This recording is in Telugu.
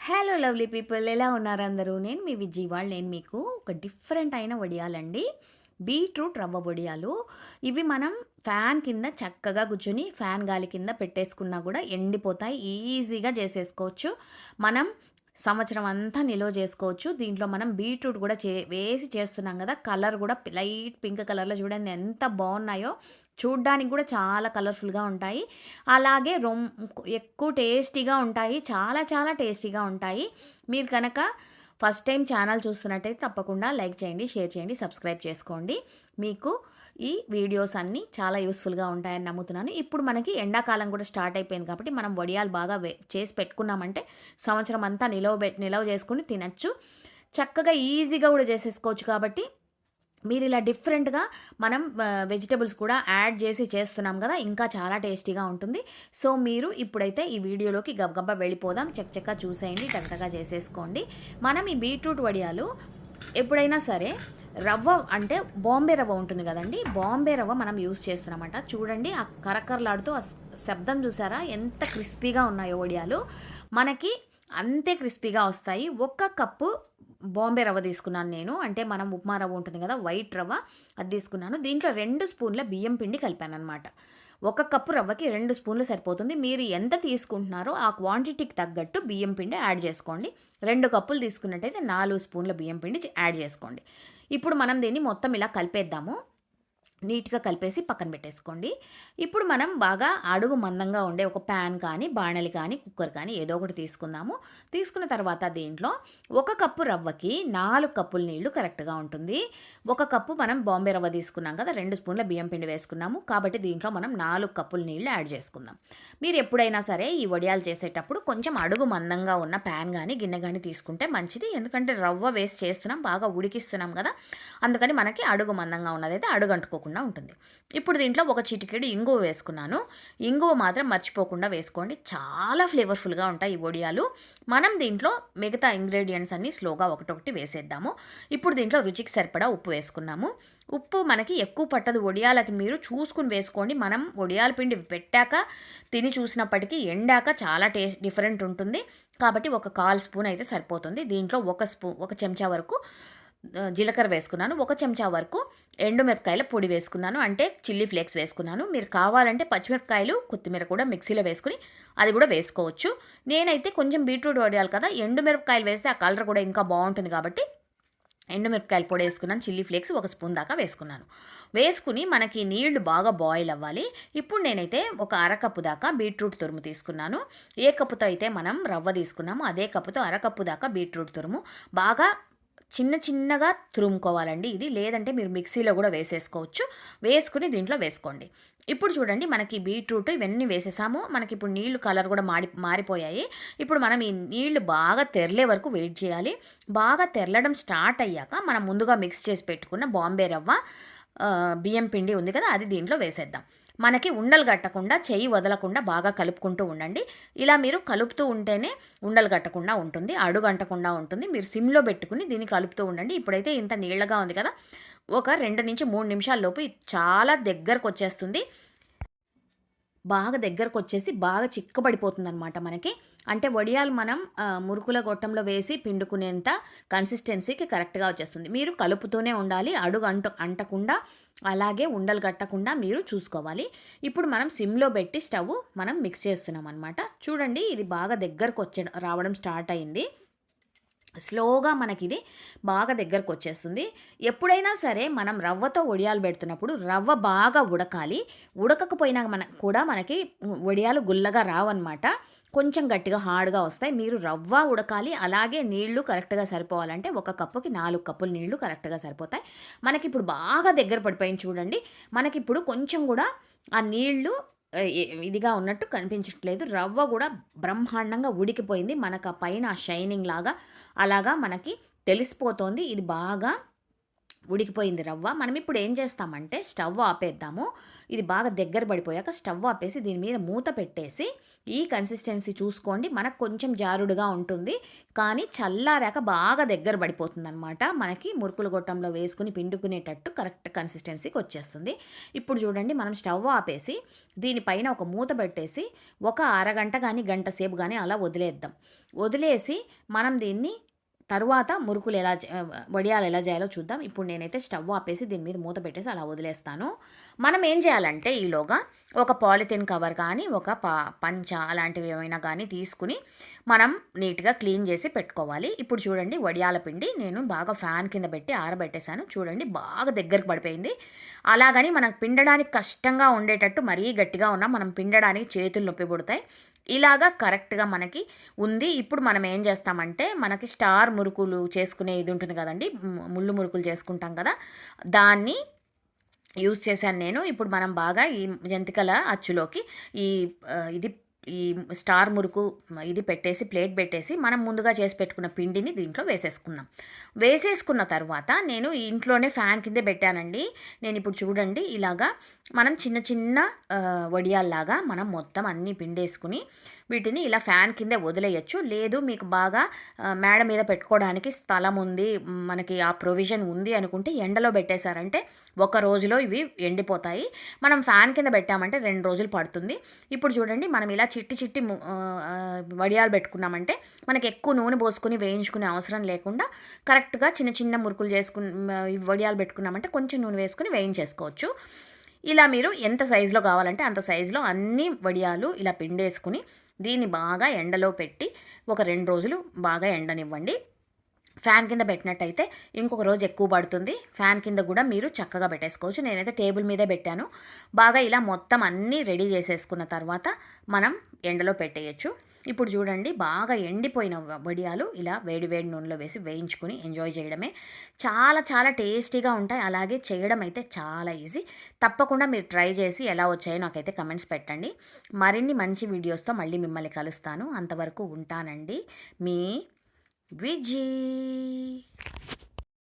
హలో లవ్లీ పీపుల్, ఎలా ఉన్నారు అందరూ? నేను మీ విజయవాడ. నేను మీకు ఒక డిఫరెంట్ అయిన వడియాలండి. బీట్రూట్ రవ్వ వడియాలు. ఇవి మనం ఫ్యాన్ కింద చక్కగా కూర్చొని ఫ్యాన్ గాలి కింద పెట్టేసుకున్నా కూడా ఎండిపోతాయి. ఈజీగా చేసేసుకోవచ్చు. మనం సంవత్సరం అంతా నిల్వ చేసుకోవచ్చు. దీంట్లో మనం బీట్రూట్ కూడా వేసి చేస్తున్నాం కదా. కలర్ కూడా లైట్ పింక్ కలర్లో చూడండి ఎంత బాగున్నాయో. చూడ్డానికి కూడా చాలా కలర్ఫుల్గా ఉంటాయి. అలాగే ఎక్కువ టేస్టీగా ఉంటాయి. చాలా చాలా టేస్టీగా ఉంటాయి. మీరు కనుక ఫస్ట్ టైం ఛానల్ చూస్తున్నట్టయితే తప్పకుండా లైక్ చేయండి, షేర్ చేయండి, సబ్స్క్రైబ్ చేసుకోండి. మీకు ఈ వీడియోస్ అన్నీ చాలా యూస్ఫుల్గా ఉంటాయని నమ్ముతున్నాను. ఇప్పుడు మనకి ఎండాకాలం కూడా స్టార్ట్ అయిపోయింది కాబట్టి మనం వడియాలు బాగా చేసి పెట్టుకున్నామంటే సంవత్సరం అంతా నిలవ చేసుకుని తినచ్చు. చక్కగా ఈజీగా కూడా చేసేసుకోవచ్చు. కాబట్టి మీరు ఇలా డిఫరెంట్గా మనం వెజిటబుల్స్ కూడా యాడ్ చేసి చేస్తున్నాం కదా, ఇంకా చాలా టేస్టీగా ఉంటుంది. సో మీరు ఇప్పుడైతే ఈ వీడియోలోకి గబగబా వెళ్ళిపోదాం. చక్కగా చూసేయండి, టక్కగా చేసేసుకోండి. మనం ఈ బీట్రూట్ వడియాలు ఎప్పుడైనా సరే రవ్వ అంటే బాంబే రవ్వ ఉంటుంది కదండి, బాంబే రవ్వ మనం యూస్ చేస్తున్నామంట. చూడండి ఆ కరకరలాడుతూ ఆ శబ్దం చూసారా, ఎంత క్రిస్పీగా ఉన్నాయో వడియాలు. మనకి అంతే క్రిస్పీగా వస్తాయి. 1 కప్పు బాంబే రవ్వ తీసుకున్నాను నేను. అంటే మనం ఉప్మా రవ్వ ఉంటుంది కదా, వైట్ రవ్వ, అది తీసుకున్నాను. దీంట్లో 2 స్పూన్ల బియ్యం పిండి కలిపాను అనమాట. 1 కప్పు రవ్వకి 2 స్పూన్లు సరిపోతుంది. మీరు ఎంత తీసుకుంటున్నారో ఆ క్వాంటిటీకి తగ్గట్టు బియ్యం పిండి యాడ్ చేసుకోండి. 2 కప్పులు తీసుకున్నట్టయితే 4 స్పూన్ల బియ్యం పిండి యాడ్ చేసుకోండి. ఇప్పుడు మనం దీన్ని మొత్తం ఇలా కలిపేద్దాము. నీట్గా కలిపేసి పక్కన పెట్టేసుకోండి. ఇప్పుడు మనం బాగా అడుగు మందంగా ఉండే ఒక ప్యాన్ కానీ, బాణలి కానీ, కుక్కర్ కానీ ఏదో ఒకటి తీసుకుందాము. తీసుకున్న తర్వాత దీంట్లో 1 కప్పు రవ్వకి 4 కప్పుల నీళ్లు కరెక్ట్గా ఉంటుంది. 1 కప్పు మనం బాంబే రవ్వ తీసుకున్నాం కదా, 2 స్పూన్ల బియ్యం పిండి వేసుకున్నాము. కాబట్టి దీంట్లో మనం 4 కప్పుల నీళ్లు యాడ్ చేసుకుందాం. మీరు ఎప్పుడైనా సరే ఈ వడియాలు చేసేటప్పుడు కొంచెం అడుగు మందంగా ఉన్న ప్యాన్ కానీ, గిన్నె కానీ తీసుకుంటే మంచిది. ఎందుకంటే రవ్వ వేసి చేస్తున్నాం, బాగా ఉడికిస్తున్నాం కదా, అందుకని మనకి అడుగు మందంగా ఉన్నదైతే అడుగంటుకోకుండా ఉంటుంది. ఇప్పుడు దీంట్లో ఒక చిటికెడు ఇంగువ వేసుకున్నాను. ఇంగువ మాత్రం మర్చిపోకుండా వేసుకోండి, చాలా ఫ్లేవర్ఫుల్గా ఉంటాయి ఈ వడియాలు. మనం దీంట్లో మిగతా ఇంగ్రీడియంట్స్ అన్నీ స్లోగా ఒకటొకటి వేసేద్దాము. ఇప్పుడు దీంట్లో రుచికి సరిపడా ఉప్పు వేసుకున్నాము. ఉప్పు మనకి ఎక్కువ పట్టదు వడియాలకి, మీరు చూసుకుని వేసుకోండి. మనం వడియాల పిండి పెట్టాక తిని చూసినప్పటికీ ఎండాక చాలా టేస్ట్ డిఫరెంట్ ఉంటుంది. కాబట్టి ఒక 1/4 స్పూన్ అయితే సరిపోతుంది. దీంట్లో ఒక చెంచా వరకు జీలకర్ర వేసుకున్నాను. 1 చెంచా వరకు ఎండుమిరపకాయల పొడి వేసుకున్నాను, అంటే చిల్లీ ఫ్లేక్స్ వేసుకున్నాను. మీరు కావాలంటే పచ్చిమిరపకాయలు, కొత్తిమీర కూడా మిక్సీలో వేసుకుని అది కూడా వేసుకోవచ్చు. నేనైతే కొంచెం బీట్రూట్ వడియాలి కదా, ఎండుమిరపకాయలు వేస్తే ఆ కలర్ కూడా ఇంకా బాగుంటుంది కాబట్టి ఎండుమిరపకాయల పొడి వేసుకున్నాను. చిల్లీ ఫ్లేక్స్ 1 స్పూన్ దాకా వేసుకున్నాను. వేసుకుని మనకి నీళ్లు బాగా బాయిల్ అవ్వాలి. ఇప్పుడు నేనైతే ఒక అరకప్పు దాకా బీట్రూట్ తురుము తీసుకున్నాను. ఏ కప్పుతో అయితే మనం రవ్వ తీసుకున్నామో అదే కప్పుతో అరకప్పు దాకా బీట్రూట్ తురుము బాగా చిన్నగా తురుముకోవాలండి ఇది. లేదంటే మీరు మిక్సీలో కూడా వేసేసుకోవచ్చు. వేసుకుని దీంట్లో వేసుకోండి. ఇప్పుడు చూడండి, మనకి బీట్రూట్ ఇవన్నీ వేసేసాము. మనకి ఇప్పుడు నీళ్లు కలర్ కూడా మారిపోయాయి. ఇప్పుడు మనం ఈ నీళ్లు బాగా తెరలే వరకు వెయిట్ చేయాలి. బాగా తెరలడం స్టార్ట్ అయ్యాక మనం ముందుగా మిక్స్ చేసి పెట్టుకున్న బాంబే రవ్వ, బియ్యం పిండి ఉంది కదా, అది దీంట్లో వేసేద్దాం. మనకి ఉండలు కట్టకుండా, చెయ్యి వదలకుండా బాగా కలుపుకుంటూ ఉండండి. ఇలా మీరు కలుపుతూ ఉంటేనే ఉండలు కట్టకుండా ఉంటుంది, అడుగంటకుండా ఉంటుంది. మీరు సిమ్లో పెట్టుకుని దీన్ని కలుపుతూ ఉండండి. ఇప్పుడైతే ఇంత నీళ్ళగా ఉంది కదా, ఒక 2 నుంచి 3 నిమిషాల లోపు చాలా దగ్గరకు వచ్చేస్తుంది. బాగా దగ్గరకు వచ్చేసి బాగా చిక్కబడిపోతుందనమాట మనకి. అంటే వడియాలు మనం మురుకుల గొట్టంలో వేసి పిండుకునేంత కన్సిస్టెన్సీకి కరెక్ట్గా వచ్చేస్తుంది. మీరు కలుపుతూనే ఉండాలి, అడుగు అంటకుండా, అలాగే ఉండలు కట్టకుండా మీరు చూసుకోవాలి. ఇప్పుడు మనం సిమ్లో పెట్టి స్టవ్ మనం మిక్స్ చేస్తున్నాం అనమాట. చూడండి, ఇది బాగా దగ్గరకు రావడం స్టార్ట్ అయింది. స్లోగా మనకి ఇది బాగా దగ్గరకు వచ్చేస్తుంది. ఎప్పుడైనా సరే మనం రవ్వతో వడియాలు పెడుతున్నప్పుడు రవ్వ బాగా ఉడకాలి. ఉడకకపోయినా మనకి వడియాలు గుల్లగా రావన్నమాట, కొంచెం గట్టిగా హార్డ్గా వస్తాయి. మీరు రవ్వ ఉడకాలి, అలాగే నీళ్లు కరెక్ట్గా సరిపోవాలంటే 1 కప్పుకి 4 కప్పులు నీళ్లు కరెక్ట్గా సరిపోతాయి. మనకి ఇప్పుడు బాగా దగ్గర పడిపోయింది చూడండి. మనకిప్పుడు కొంచెం కూడా ఆ నీళ్లు ఇదిగా ఉన్నట్టు కనిపించట్లేదు. రవ్వ కూడా బ్రహ్మాండంగా ఉడికిపోయింది. మనకు ఆ పైన షైనింగ్ లాగా అలాగా మనకి తెలిసిపోతోంది. ఇది బాగా ఉడికిపోయింది రవ్వ. మనం ఇప్పుడు ఏం చేస్తామంటే స్టవ్ ఆపేద్దాము. ఇది బాగా దగ్గర పడిపోయాక స్టవ్ ఆపేసి దీని మీద మూత పెట్టేసి ఈ కన్సిస్టెన్సీ చూసుకోండి. మనకు కొంచెం జారుడుగా ఉంటుంది. కానీ చల్లారాక బాగా దగ్గర పడిపోతుందనమాట. మనకి మురుకులు గొట్టంలో వేసుకొని పిండుకునేటట్టు కరెక్ట్ కన్సిస్టెన్సీకి వచ్చేస్తుంది. ఇప్పుడు చూడండి మనం స్టవ్ ఆపేసి దీనిపైన ఒక మూత పెట్టేసి ఒక అరగంట గానీ, గంట సేపు గానీ అలా వదిలేద్దాం. వదిలేసి మనం దీన్ని తరువాత మురుకులు వడియాలు ఎలా చేయాలో చూద్దాం. ఇప్పుడు నేనైతే స్టవ్ ఆపేసి దీని మీద మూత పెట్టేసి అలా వదిలేస్తాను. మనం ఏం చేయాలంటే ఈలోగా ఒక పాలిథిన్ కవర్ కానీ, ఒక పంచ అలాంటివి ఏమైనా కానీ తీసుకుని మనం నీట్‌గా క్లీన్ చేసి పెట్టుకోవాలి. ఇప్పుడు చూడండి వడియాల పిండి నేను బాగా ఫ్యాన్ కింద పెట్టి ఆరబెట్టేసాను. చూడండి బాగా దగ్గరికి పడిపోయింది. అలాగని మనకు పిండడానికి కష్టంగా ఉండేటట్టు మరీ గట్టిగా ఉన్నా మనం పిండడానికి చేతులు నొప్పి పుడతాయి. ఇలాగా కరెక్ట్‌గా మనకి ఉంది. ఇప్పుడు మనం ఏం చేస్తామంటే మనకి స్టార్ మురుకులు చేసుకునే ఇది ఉంటుంది కదండీ! ముళ్ళు మురుకులు చేసుకుంటాం కదా! దాన్ని యూజ్ చేశాను నేను. ఇప్పుడు మనం బాగా ఈ జంతికల అచ్చులోకి ఈ ఇది ఈ స్టార్ మురుకు ఇది పెట్టేసి ప్లేట్ పెట్టేసి మనం ముందుగా చేసి పెట్టుకున్న పిండిని దీంట్లో వేసేసుకుందాం. వేసేసుకున్న తర్వాత నేను ఇంట్లోనే ఫ్యాన్ కిందే పెట్టానండి. నేను ఇప్పుడు చూడండి ఇలాగా మనం చిన్న చిన్న వడియాల్లాగా మనం మొత్తం అన్నీ పిండేసుకుని వీటిని ఇలా ఫ్యాన్ కిందే వదిలేయచ్చు. లేదు మీకు బాగా మేడ మీద పెట్టుకోవడానికి స్థలం ఉంది, మనకి ఆ ప్రొవిజన్ ఉంది అనుకుంటే ఎండలో పెట్టేశారంటే ఒక రోజులో ఇవి ఎండిపోతాయి. మనం ఫ్యాన్ కింద పెట్టామంటే 2 రోజులు పడుతుంది. ఇప్పుడు చూడండి మనం ఇలా చిట్టి చిట్టి వడియాలు పెట్టుకున్నామంటే మనకి ఎక్కువ నూనె పోసుకొని వేయించుకునే అవసరం లేకుండా కరెక్ట్‌గా చిన్న చిన్న మురుకులు వడియాలు పెట్టుకున్నామంటే కొంచెం నూనె వేసుకొని వేయించేసుకోవచ్చు. ఇలా మీరు ఎంత సైజులో కావాలంటే అంత సైజులో అన్ని వడియాలు ఇలా పిండేసుకుని దీన్ని బాగా ఎండలో పెట్టి ఒక 2 రోజులు బాగా ఎండనివ్వండి. ఫ్యాన్ కింద పెట్టినట్టయితే ఇంకొక రోజు ఎక్కువ పడుతుంది. ఫ్యాన్ కింద కూడా మీరు చక్కగా పెట్టేసుకోవచ్చు. నేనైతే టేబుల్ మీదే పెట్టాను. బాగా ఇలా మొత్తం అన్నీ రెడీ చేసేసుకున్న తర్వాత మనం ఎండలో పెట్టేయచ్చు. ఇప్పుడు చూడండి బాగా ఎండిపోయిన వడియాలు ఇలా వేడి వేడి నూనెలో వేసి వేయించుకుని ఎంజాయ్ చేయడమే. చాలా చాలా టేస్టీగా ఉంటాయి. అలాగే చేయడం అయితే చాలా ఈజీ. తప్పకుండా మీరు ట్రై చేసి ఎలా వచ్చాయో నాకైతే కమెంట్స్ పెట్టండి. మరిన్ని మంచి వీడియోస్తో మళ్ళీ మిమ్మల్ని కలుస్తాను. అంతవరకు ఉంటానండి. మీ విజీ.